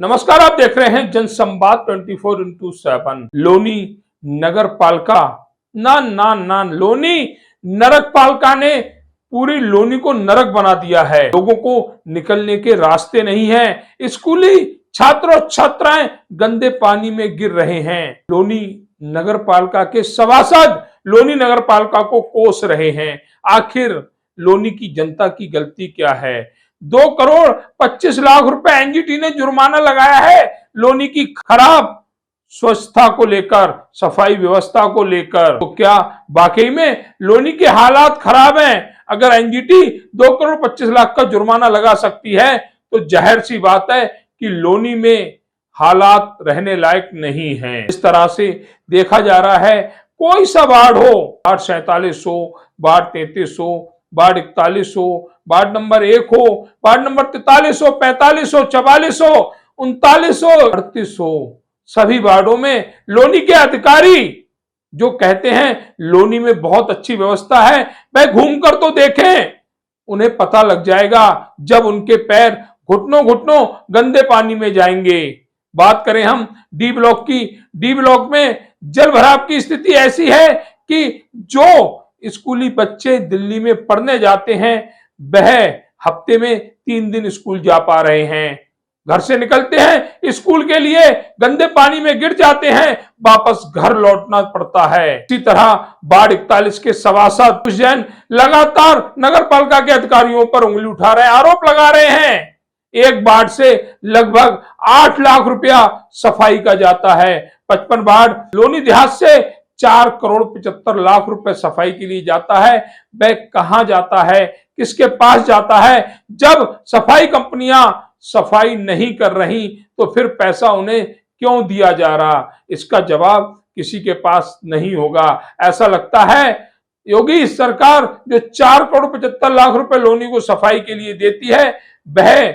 नमस्कार, आप देख रहे हैं जनसंवाद 24x7। लोनी नगर पालिका ना लोनी नरक पालिका ने पूरी लोनी को नरक बना दिया है। लोगों को निकलने के रास्ते नहीं हैं। स्कूली छात्र और छात्राएं गंदे पानी में गिर रहे हैं। लोनी नगर पालिका के सभासद लोनी नगर पालिका को कोस रहे हैं। आखिर लोनी की जनता की गलती क्या है? 2 करोड़ 25 लाख रुपए एनजीटी ने जुर्माना लगाया है लोनी की खराब स्वच्छता को लेकर, सफाई व्यवस्था को लेकर। तो क्या वाकई में लोनी के हालात खराब हैं? अगर एनजीटी 2 करोड़ 25 लाख का जुर्माना लगा सकती है तो जाहिर सी बात है कि लोनी में हालात रहने लायक नहीं है। इस तरह से देखा जा रहा है, कोई सा वार्ड हो, ward 4700, ward 3300, ward 4100, ward number 1 हो, वार्ड नंबर 4300, 4500, 4400, 3900, 3800, सभी वार्डों में लोनी के अधिकारी जो कहते हैं लोनी में बहुत अच्छी व्यवस्था है, वह घूमकर तो देखें, उन्हें पता लग जाएगा जब उनके पैर घुटनों घुटनों गंदे पानी में जाएंगे। बात करें हम डी ब्लॉक की, डी ब्लॉक में जल भराव की स्थिति ऐसी है कि जो स्कूली बच्चे दिल्ली में पढ़ने जाते हैं वह हफ्ते में 3 दिन स्कूल जा पा रहे हैं। घर से निकलते हैं स्कूल के लिए, गंदे पानी में गिर जाते हैं, वापस घर लौटना पड़ता है। इसी तरह वार्ड 41 के सभासद कुछ जैन लगातार नगर पालिका के अधिकारियों पर उंगली उठा रहे हैं, आरोप लगा रहे हैं। एक वार्ड से लगभग 8 लाख रुपया सफाई का जाता है। 55 वार्ड लोनी देहात से 4 करोड़ 75 लाख रुपए सफाई के लिए जाता है। वह कहां जाता है, किसके पास जाता है? जब सफाई कंपनियां सफाई नहीं कर रही तो फिर पैसा उन्हें क्यों दिया जा रहा? इसका जवाब किसी के पास नहीं होगा। ऐसा लगता है योगी सरकार जो 4 करोड़ 75 लाख रुपए लोनी को सफाई के लिए देती है वह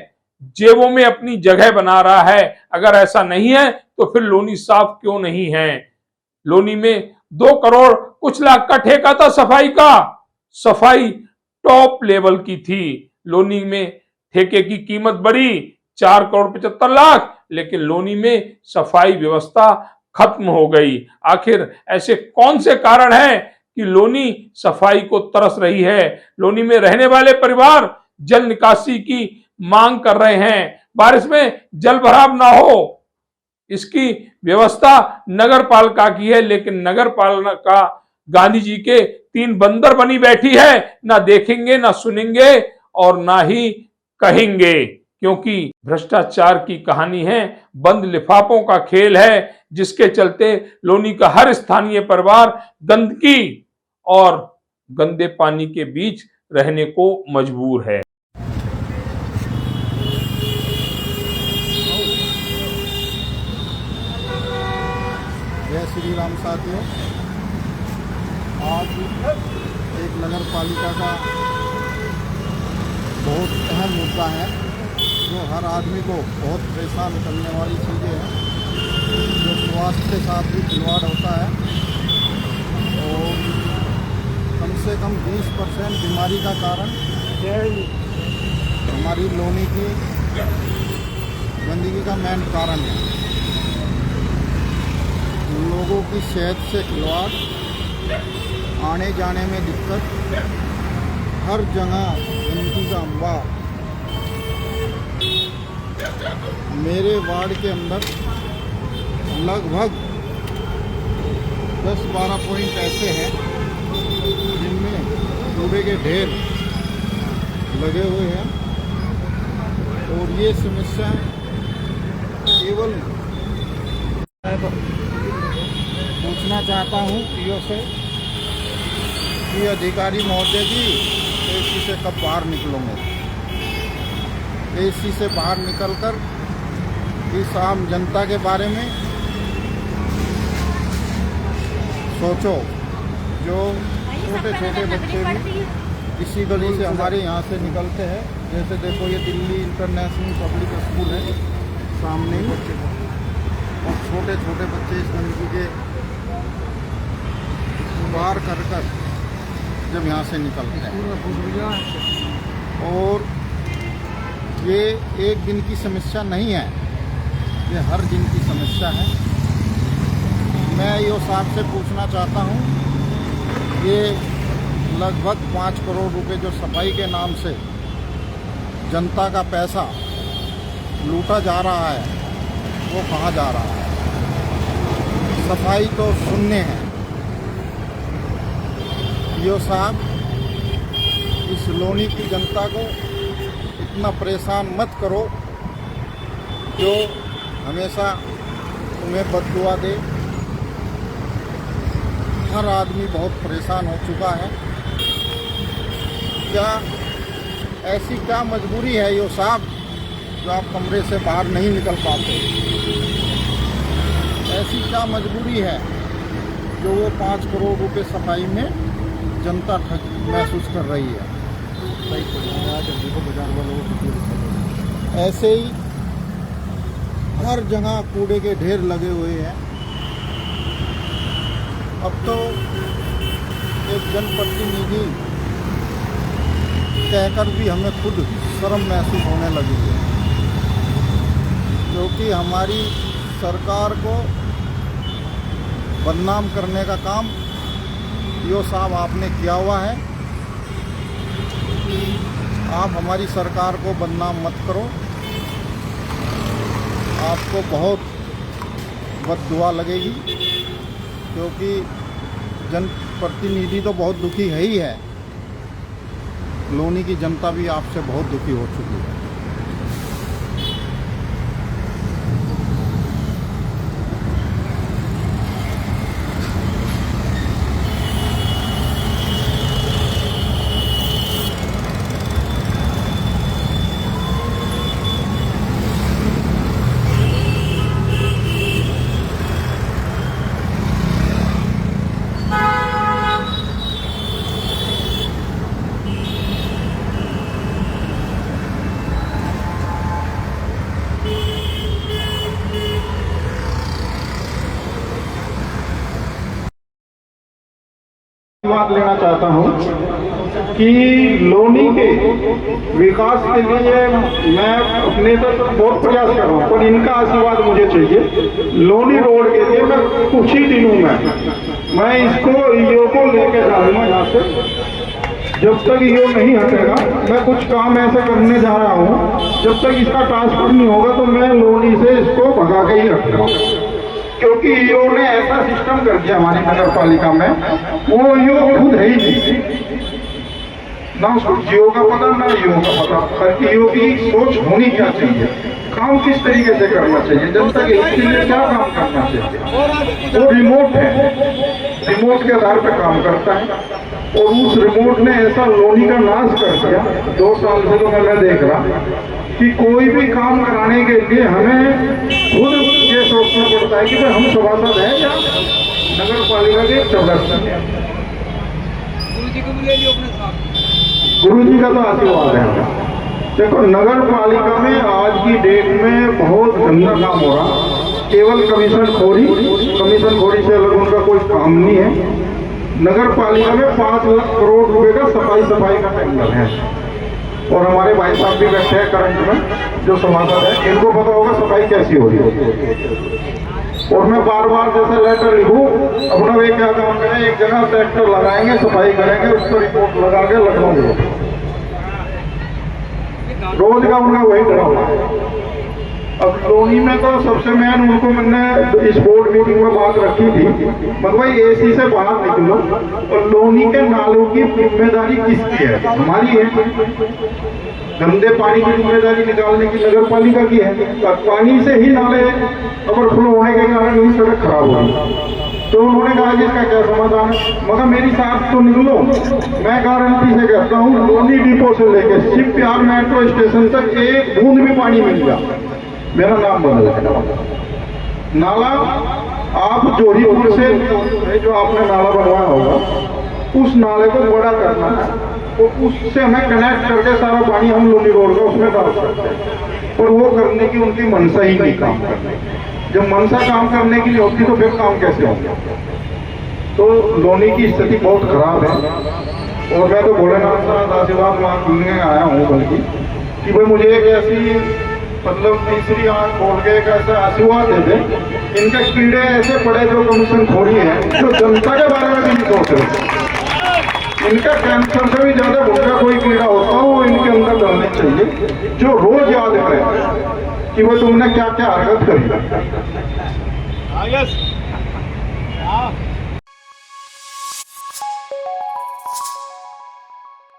जेबों में अपनी जगह बना रहा है। अगर ऐसा नहीं है तो फिर लोनी साफ क्यों नहीं है? लोनी में 2 करोड़ कुछ लाख का ठेका था सफाई का। सफाई टॉप लेवल की थी। लोनी में ठेके की कीमत बढ़ी 4 करोड़ 75 लाख, लेकिन लोनी में सफाई व्यवस्था खत्म हो गई। आखिर ऐसे कौन से कारण हैं कि लोनी सफाई को तरस रही है? लोनी में रहने वाले परिवार जल निकासी की मांग कर रहे हैं। बारिश में जल भराव ना हो इसकी व्यवस्था नगर पालिका की है, लेकिन नगर पालिका गांधी जी के 3 बंदर बनी बैठी है। ना देखेंगे, ना सुनेंगे और ना ही कहेंगे, क्योंकि भ्रष्टाचार की कहानी है, बंद लिफाफों का खेल है, जिसके चलते लोनी का हर स्थानीय परिवार गंदगी और गंदे पानी के बीच रहने को मजबूर है। जय श्री राम साथियों, आज एक नगर पालिका का बहुत अहम मुद्दा है जो हर आदमी को बहुत परेशान करने वाली चीज़ें हैं, जो स्वास्थ्य के साथ भी खिलवाड़ होता है और कम से कम 20% बीमारी का कारण हमारी लोनी की गंदगी का मेन कारण है। लोगों की सेहत से खिलवाड़, आने जाने में दिक्कत, हर जगह गंदगी का अंबार। मेरे वार्ड के अंदर लगभग 10-12 पॉइंट ऐसे हैं जिनमें कूड़े के ढेर लगे हुए हैं और ये समस्या केवल पूछना चाहता हूँ पीओ से कि अधिकारी महोदय जी एसी से कब बाहर निकलोगे? एसी से बाहर निकलकर इस आम जनता के बारे में सोचो। जो छोटे छोटे बच्चे भी इसी गली से हमारे यहाँ से निकलते हैं, जैसे देखो ये दिल्ली इंटरनेशनल पब्लिक स्कूल है सामने ही, और छोटे छोटे बच्चे इस गंदगी के बाहर कर जब यहाँ से निकलते हैं। और ये एक दिन की समस्या नहीं है, ये हर दिन की समस्या है। मैं यो साहब से पूछना चाहता हूँ, ये लगभग 5 करोड़ रुपए जो सफाई के नाम से जनता का पैसा लूटा जा रहा है, वो कहाँ जा रहा है? सफाई तो शून्य है। यो साहब, इस लोनी की जनता को इतना परेशान मत करो जो हमेशा तुम्हें बददुआ दे। हर आदमी बहुत परेशान हो चुका है। क्या ऐसी क्या मजबूरी है यो साहब जो आप कमरे से बाहर नहीं निकल पाते? ऐसी क्या मजबूरी है जो वो 5 करोड़ रुपए सफाई में जनता महसूस कर रही है? ऐसे ही हर जगह कूड़े के ढेर लगे हुए हैं। अब तो एक जनप्रतिनिधि कहकर भी हमें खुद शर्म महसूस होने लगी है, क्योंकि हमारी सरकार को बदनाम करने का काम यो साहब आपने किया हुआ है। आप हमारी सरकार को बदनाम मत करो, आपको बहुत बददुआ लगेगी, क्योंकि जनप्रतिनिधि तो बहुत दुखी है ही है। लोनी की जनता भी आपसे बहुत दुखी हो चुकी है। बात लेना चाहता हूं कि लोनी के विकास के लिए मैं अपने तक बहुत प्रयास कर रहा हूं, पर इनका आशीर्वाद मुझे चाहिए। लोनी रोड के लिए मैं कुछ ही दिनों में मैं इसको ईओ को लेके जाऊंगा यहाँ से। जब तक ईओ नहीं हटेगा, मैं कुछ काम ऐसे करने जा रहा हूँ, जब तक इसका ट्रांसफर नहीं होगा तो मैं लोनी से इसको भगा के ही रखूंगा। क्योंकि ईओ ने ऐसा सिस्टम कर दिया हमारी नगर पालिका में, वो ईओ खुद है ही नहीं, ना उसको जियो का पता ना ईओ का पता। पर ईओ की सोच होनी क्या चाहिए, काम किस तरीके से करना चाहिए, जनता के हित के लिए क्या काम करना चाहिए। वो रिमोट है, रिमोट के आधार पर काम करता है, और उस रिमोट ने ऐसा लोनी का नाश कर दिया। 2 साल से तो मैं देख रहा कि कोई भी काम कराने के लिए हमें खुद ये सोचना पड़ता है कि भाई हम सभासद हैं या नगर पालिका के सदस्य हैं। गुरु जी का तो आशीर्वाद है। देखो, नगर पालिका में आज की डेट में बहुत गंदा काम हो रहा, केवल कमीशन खोरी से अलग उनका कोई काम नहीं है। नगर पालिका में 5 लाख करोड़ रुपए का सफाई का टेंडर है, और हमारे भाई साहब भी बैठे हैं करंट में जो सभासद है, इनको पता होगा सफाई कैसी हो रही है। और मैं बार बार जैसे लेटर लिखूं, अपना वे क्या काम करें, एक जगह ट्रैक्टर लगाएंगे, सफाई करेंगे, उस पर रिपोर्ट लगा के लखनऊ रोज का उनका वही ड्रामा है। अब लोनी में तो सबसे मेन उनको मैंने इस बोर्ड मीटिंग में बात रखी थी, मगर भाई एसी से बाहर निकलो, और लोनी के नालों की जिम्मेदारी किसकी है? हमारी है। गंदे पानी की जिम्मेदारी निकालने की नगर पालिका की है, और पानी से ही नाले ओवरफ्लो होने के कारण ही सड़क खराब हो गई। तो उन्होंने कहा कि इसका क्या समाधान है, मगर मेरी साथ तो निकलो। मैं गारंटी से कहता हूँ, लोनी डिपो से लेके शिप यार्ड मेट्रो स्टेशन तक एक बूंद भी पानी मिल गया, मेरा नाम बदल देना। नाला आप जोरीपुर से जो आपने नाला बनवाया होगा, उस नाले को बड़ा करना है, और उससे हमें कनेक्ट करके सारा पानी हम लोनी रोड का उसमें डाल सकते हैं। और वो करने की उनकी मनसा ही नहीं काम करने। जब मनसा काम करने की नहीं होती तो फिर काम कैसे होगा? तो लोनी की स्थिति बहुत खराब है। और मैं तो भोलेनाथ का आशीर्वाद मांगने आया हूँ, बल्कि कि भाई मुझे एक ऐसी मतलब तीसरी आंख खोल के एक ऐसा आशीर्वाद दे दे। इनके कीड़े ऐसे पड़े जो कमीशन खोरी हैं, जो जनता के बारे में भी नहीं सोच रहे। इनका कैंसर से भी ज्यादा भूखा कोई कीड़ा होता है, वो इनके अंदर डालने चाहिए, जो रोज याद करें कि वो तुमने क्या क्या हरकत करी।